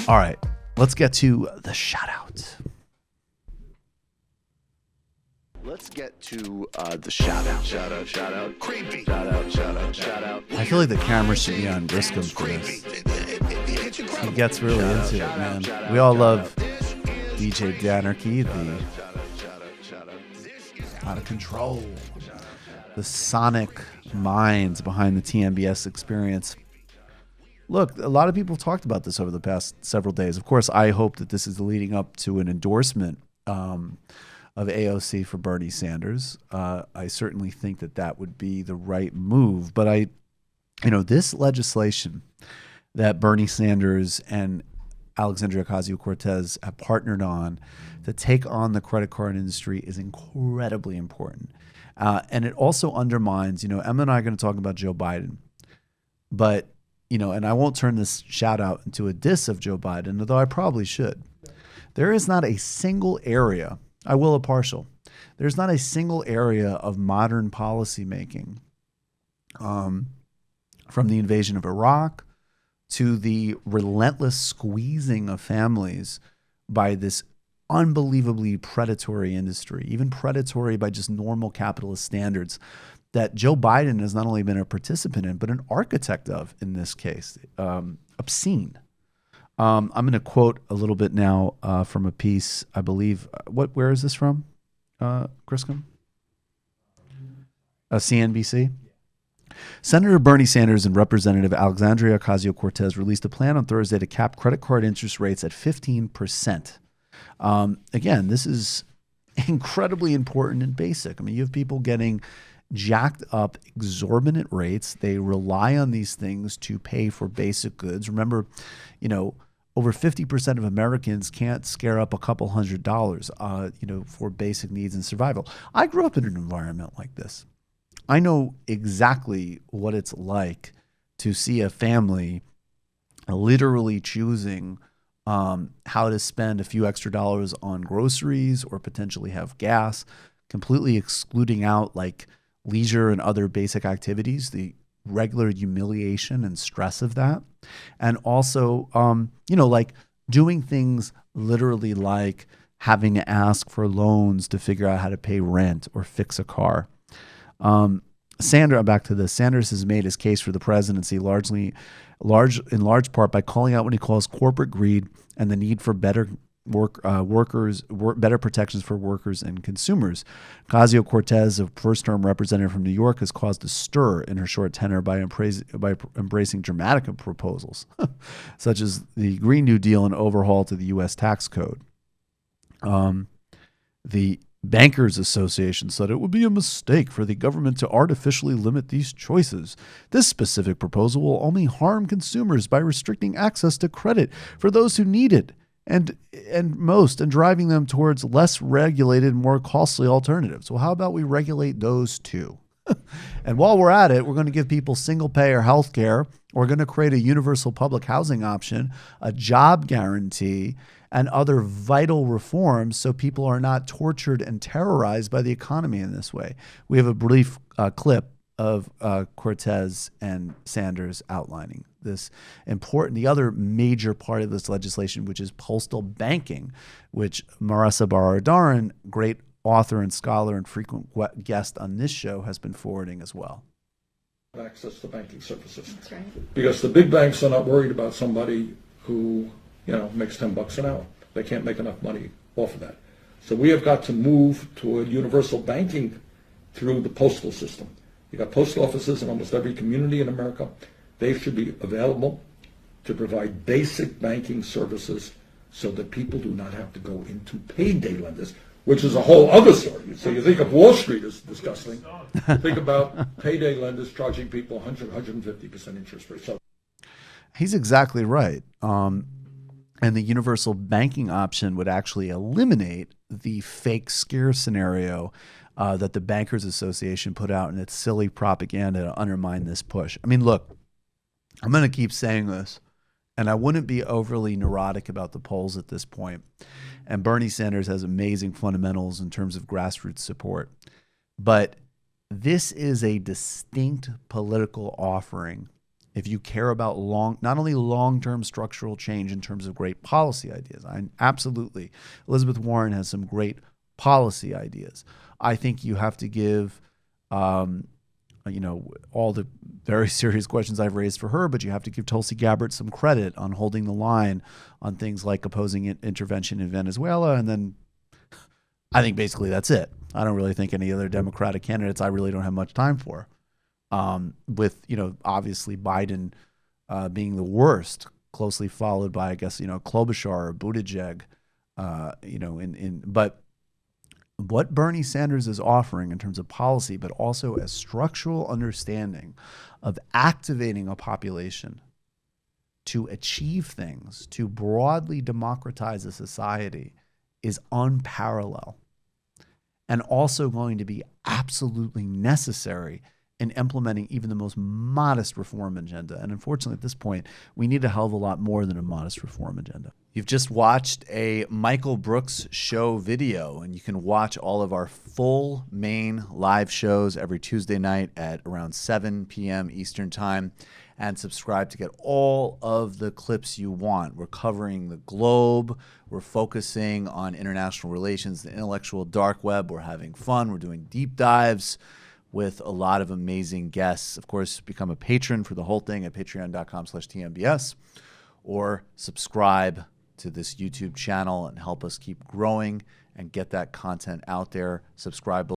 All right, let's get to the shout out. Let's get to the shout out. Shout out, shout out. Creepy. Shout out, shout out, shout out. I feel like the camera should be on Griscom for this. He gets really into it, man. We all love DJ Danarchy, the out of control, the sonic minds behind the TMBS experience. Look, a lot of people talked about this over the past several days. Of course, I hope that this is leading up to an endorsement of AOC for Bernie Sanders. I certainly think that that would be the right move. But this legislation that Bernie Sanders and Alexandria Ocasio-Cortez have partnered on to take on the credit card industry is incredibly important. And it also undermines, Emma and I are going to talk about Joe Biden. But, and I won't turn this shout out into a diss of Joe Biden, although I probably should. There is not a single area, I will a partial, there's not a single area of modern policymaking, from the invasion of Iraq to the relentless squeezing of families by this unbelievably predatory industry, even predatory by just normal capitalist standards, that Joe Biden has not only been a participant in, but an architect of in this case. Obscene. I'm going to quote a little bit now from a piece, I believe. Where is this from, Griscom? CNBC? Senator Bernie Sanders and Representative Alexandria Ocasio-Cortez released a plan on Thursday to cap credit card interest rates at 15%. Again, this is incredibly important and basic. I mean, you have people getting jacked up exorbitant rates. They rely on these things to pay for basic goods. Remember, over 50% of Americans can't scare up a couple $100, for basic needs and survival. I grew up in an environment like this. I know exactly what it's like to see a family literally choosing how to spend a few extra dollars on groceries or potentially have gas, completely excluding out like leisure and other basic activities, the regular humiliation and stress of that. And also, like doing things literally like having to ask for loans to figure out how to pay rent or fix a car. Back to this. Sanders has made his case for the presidency in large part by calling out what he calls corporate greed and the need for better better protections for workers and consumers. Ocasio-Cortez, a first-term representative from New York, has caused a stir in her short tenure by embracing dramatic proposals, such as the Green New Deal and overhaul to the U.S. tax code. The Bankers Association said it would be a mistake for the government to artificially limit these choices. This specific proposal will only harm consumers by restricting access to credit for those who need it and driving them towards less regulated, more costly alternatives. Well, how about we regulate those too? And while we're at it, we're going to give people single payer health care. We're going to create a universal public housing option, a job guarantee, and other vital reforms so people are not tortured and terrorized by the economy in this way. We have a brief clip of Cortez and Sanders outlining this important, the other major part of this legislation, which is postal banking, which Marissa Baradaran, great author and scholar and frequent guest on this show, has been forwarding as well. Access to banking services. That's right. Because the big banks are not worried about somebody who, makes $10 an hour. They can't make enough money off of that. So we have got to move toward universal banking through the postal system. You got post offices in almost every community in America. They should be available to provide basic banking services so that people do not have to go into payday lenders, which is a whole other story. So you think of Wall Street as disgusting. Think about payday lenders charging people 150% interest rate. So he's exactly right. And the universal banking option would actually eliminate the fake scare scenario that the Bankers Association put out in its silly propaganda to undermine this push. I mean, look, I'm going to keep saying this, and I wouldn't be overly neurotic about the polls at this point. And Bernie Sanders has amazing fundamentals in terms of grassroots support. But this is a distinct political offering if you care about not only long-term structural change in terms of great policy ideas, absolutely, Elizabeth Warren has some great policy ideas. I think you have to give, all the very serious questions I've raised for her, but you have to give Tulsi Gabbard some credit on holding the line on things like opposing intervention in Venezuela. And then I think basically that's it. I don't really think any other Democratic candidates I really don't have much time for. With, obviously Biden being the worst, closely followed by, I guess, Klobuchar or Buttigieg, but what Bernie Sanders is offering in terms of policy, but also a structural understanding of activating a population to achieve things, to broadly democratize a society, is unparalleled and also going to be absolutely necessary in implementing even the most modest reform agenda. And unfortunately, at this point, we need a hell of a lot more than a modest reform agenda. You've just watched a Michael Brooks show video, and you can watch all of our full main live shows every Tuesday night at around 7 p.m. Eastern Time, and subscribe to get all of the clips you want. We're covering the globe. We're focusing on international relations, the intellectual dark web. We're having fun. We're doing deep dives with a lot of amazing guests. Of course, become a patron for the whole thing at patreon.com/TMBS, or subscribe to this YouTube channel and help us keep growing and get that content out there. Subscribe below.